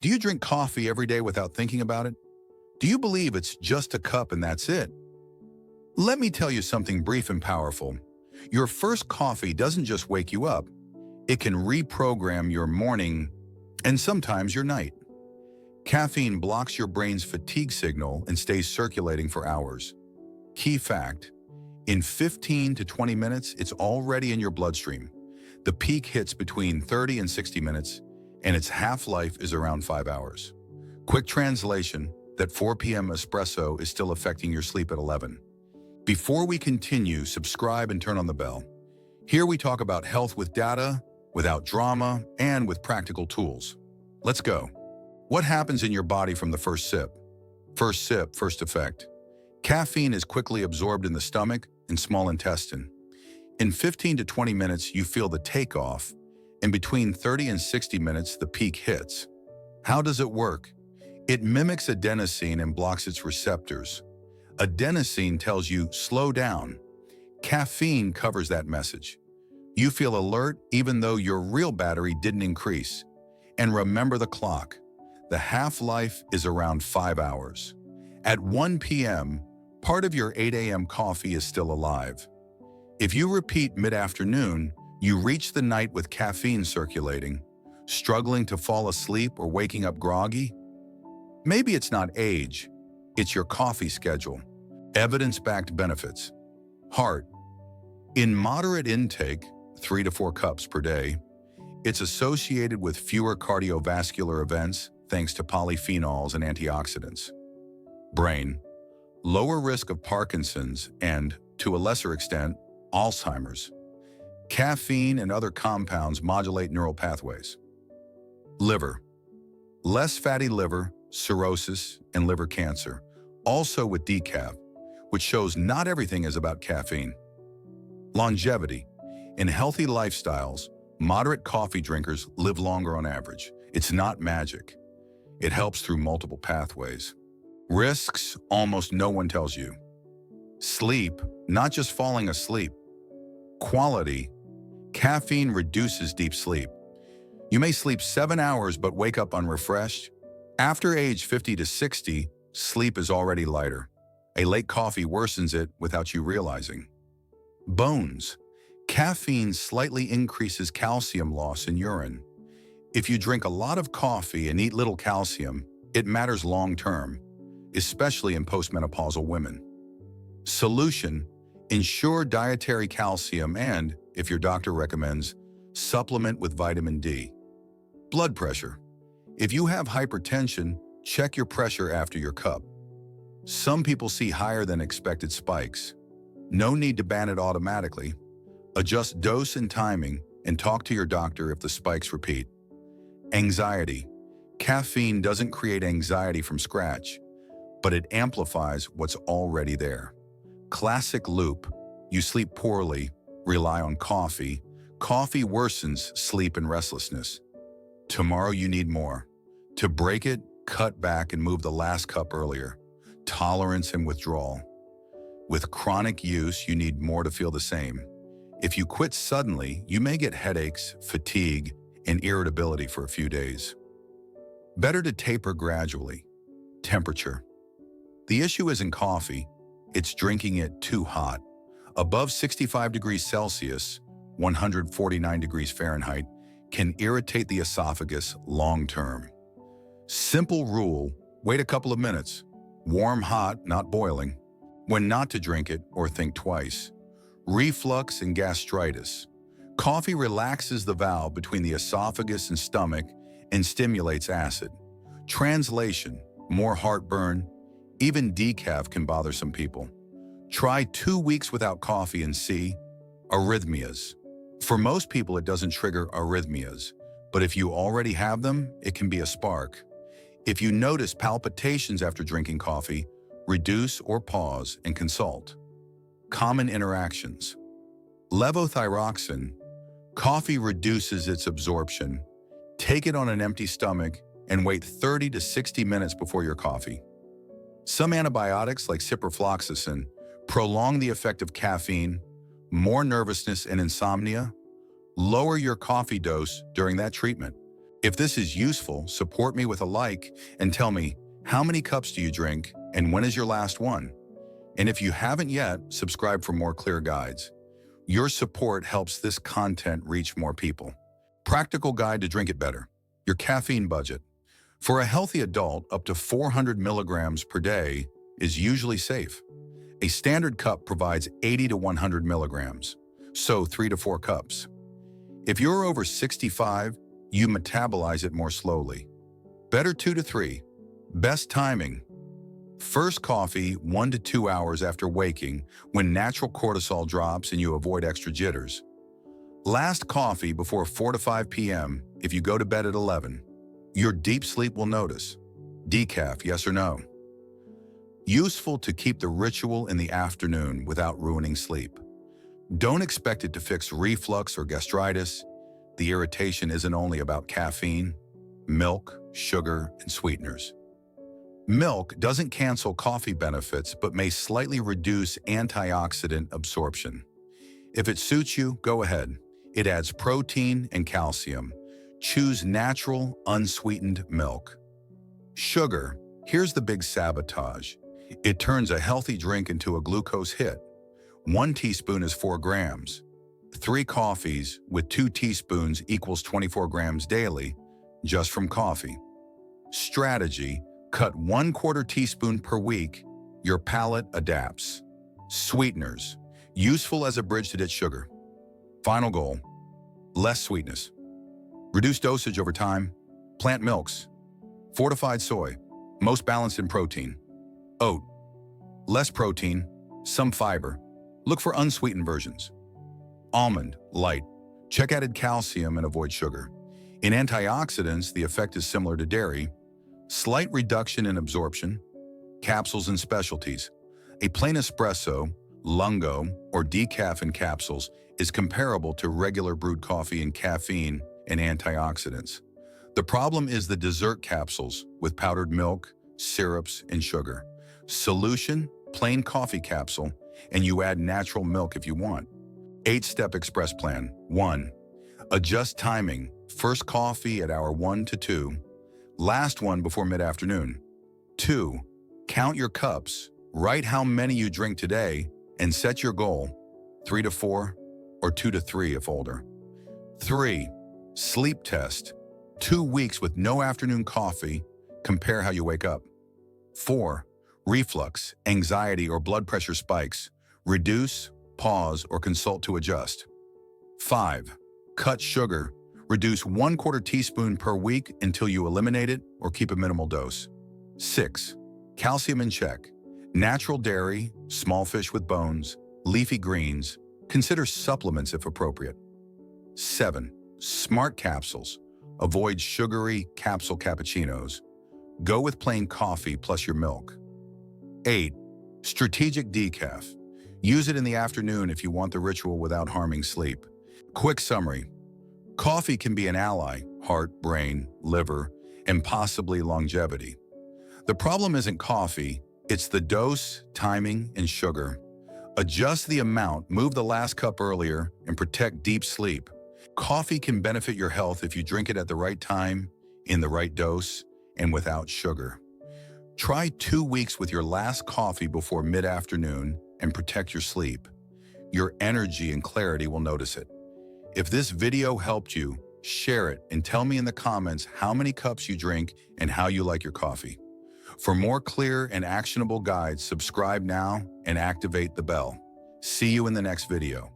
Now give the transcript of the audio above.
Do you drink coffee every day without thinking about it? Do you believe it's just a cup and that's it? Let me tell you something brief and powerful. Your first coffee doesn't just wake you up, it can reprogram your morning and sometimes your night. Caffeine blocks your brain's fatigue signal and stays circulating for hours. Key fact: in 15 to 20 minutes, it's already in your bloodstream. The peak hits between 30 and 60 minutes, and its half-life is around 5 hours. Quick translation: that 4 p.m. espresso is still affecting your sleep at 11. Before we continue, subscribe and turn on the bell. Here we talk about health with data, without drama, and with practical tools. Let's go. What happens in your body from the first sip? First sip, first effect. Caffeine is quickly absorbed in the stomach and small intestine. In 15 to 20 minutes, you feel the takeoff, and between 30 and 60 minutes, the peak hits. How does it work? It mimics adenosine and blocks its receptors. Adenosine tells you, slow down. Caffeine covers that message. You feel alert even though your real battery didn't increase. And remember the clock. The half-life is around 5 hours. At 1 p.m., part of your 8 a.m. coffee is still alive. If you repeat mid-afternoon, you reach the night with caffeine circulating, struggling to fall asleep or waking up groggy. Maybe it's not age, it's your coffee schedule. Evidence-backed benefits. Heart. In moderate intake, 3 to 4 cups per day, it's associated with fewer cardiovascular events thanks to polyphenols and antioxidants. Brain. Lower risk of Parkinson's and, to a lesser extent, Alzheimer's. Caffeine and other compounds modulate neural pathways. Liver. Less fatty liver, cirrhosis, and liver cancer, also with decaf, which shows not everything is about caffeine. Longevity. In healthy lifestyles, moderate coffee drinkers live longer on average. It's not magic. It helps through multiple pathways. Risks almost no one tells you. Sleep, not just falling asleep. Quality. Caffeine reduces deep sleep. You may sleep 7 hours but wake up unrefreshed. After age 50 to 60, sleep is already lighter. A late coffee worsens it without you realizing. Bones. Caffeine slightly increases calcium loss in urine. If you drink a lot of coffee and eat little calcium, it matters long-term, especially in postmenopausal women. Solution: ensure dietary calcium and, if your doctor recommends, supplement with vitamin D. Blood pressure. If you have hypertension, check your pressure after your cup. Some people see higher than expected spikes. No need to ban it automatically. Adjust dose and timing and talk to your doctor if the spikes repeat. Anxiety. Caffeine doesn't create anxiety from scratch, but it amplifies what's already there. Classic loop. You sleep poorly, rely on coffee. Coffee worsens sleep and restlessness. Tomorrow you need more. To break it, cut back and move the last cup earlier. Tolerance and withdrawal. With chronic use, you need more to feel the same. If you quit suddenly, you may get headaches, fatigue, and irritability for a few days. Better to taper gradually. Temperature. The issue isn't coffee, it's drinking it too hot. Above 65 degrees Celsius, 149 degrees Fahrenheit, can irritate the esophagus long-term. Simple rule: wait a couple of minutes. Warm hot, not boiling. When not to drink it or think twice. Reflux and gastritis. Coffee relaxes the valve between the esophagus and stomach and stimulates acid. Translation: more heartburn. Even decaf can bother some people. Try 2 weeks without coffee and see. Arrhythmias. For most people, it doesn't trigger arrhythmias, but if you already have them, it can be a spark. If you notice palpitations after drinking coffee, reduce or pause and consult. Common interactions. Levothyroxine. Coffee reduces its absorption. Take it on an empty stomach and wait 30 to 60 minutes before your coffee. Some antibiotics, like ciprofloxacin, prolong the effect of caffeine. More nervousness and insomnia. Lower your coffee dose during that treatment. If this is useful, support me with a like and tell me, how many cups do you drink and when is your last one? And if you haven't yet, subscribe for more clear guides. Your support helps this content reach more people. Practical guide to drink it better. Your caffeine budget. For a healthy adult, up to 400 milligrams per day is usually safe. A standard cup provides 80 to 100 milligrams, so 3 to 4 cups. If you're over 65, you metabolize it more slowly. Better 2 to 3. Best timing. First coffee 1 to 2 hours after waking when natural cortisol drops and you avoid extra jitters. Last coffee before 4 to 5 p.m. if you go to bed at 11. Your deep sleep will notice. Decaf, yes or no? Useful to keep the ritual in the afternoon without ruining sleep. Don't expect it to fix reflux or gastritis. The irritation isn't only about caffeine, milk, sugar, and sweeteners. Milk doesn't cancel coffee benefits but may slightly reduce antioxidant absorption. If it suits you, go ahead. It adds protein and calcium. Choose natural, unsweetened milk. Sugar. Here's the big sabotage. It turns a healthy drink into a glucose hit. 1 teaspoon is 4 grams. 3 coffees with 2 teaspoons equals 24 grams daily, just from coffee. Strategy. Cut 1/4 teaspoon per week. Your palate adapts. Sweeteners. Useful as a bridge to ditch sugar. Final goal. Less sweetness. Reduce dosage over time. Plant milks. Fortified soy. Most balanced in protein. Oat. Less protein. Some fiber. Look for unsweetened versions. Almond. Light. Check added calcium and avoid sugar. In antioxidants, the effect is similar to dairy. Slight reduction in absorption. Capsules and specialties. A plain espresso, lungo, or decaf in capsules is comparable to regular brewed coffee in caffeine and antioxidants. The problem is the dessert capsules with powdered milk, syrups, and sugar. Solution, plain coffee capsule, and you add natural milk if you want. 8-step express plan. 1. Adjust timing. First coffee at hour 1 to 2. Last one before mid-afternoon. 2. Count your cups. Write how many you drink today and set your goal. 3 to 4 or 2 to 3 if older. 3. Sleep test. 2 weeks with no afternoon coffee. Compare how you wake up. 4. Reflux, anxiety, or blood pressure spikes. Reduce, pause, or consult to adjust. 5. Cut sugar. Reduce 1/4 teaspoon per week until you eliminate it or keep a minimal dose. 6. Calcium in check. Natural dairy, small fish with bones, leafy greens. Consider supplements if appropriate. 7. Smart capsules. Avoid sugary capsule cappuccinos. Go with plain coffee plus your milk. 8. Strategic decaf. Use it in the afternoon if you want the ritual without harming sleep. Quick summary. Coffee can be an ally, heart, brain, liver, and possibly longevity. The problem isn't coffee, it's the dose, timing, and sugar. Adjust the amount, move the last cup earlier, and protect deep sleep. Coffee can benefit your health if you drink it at the right time, in the right dose, and without sugar. Try 2 weeks with your last coffee before mid-afternoon and protect your sleep. Your energy and clarity will notice it. If this video helped you, share it and tell me in the comments how many cups you drink and how you like your coffee. For more clear and actionable guides, subscribe now and activate the bell. See you in the next video.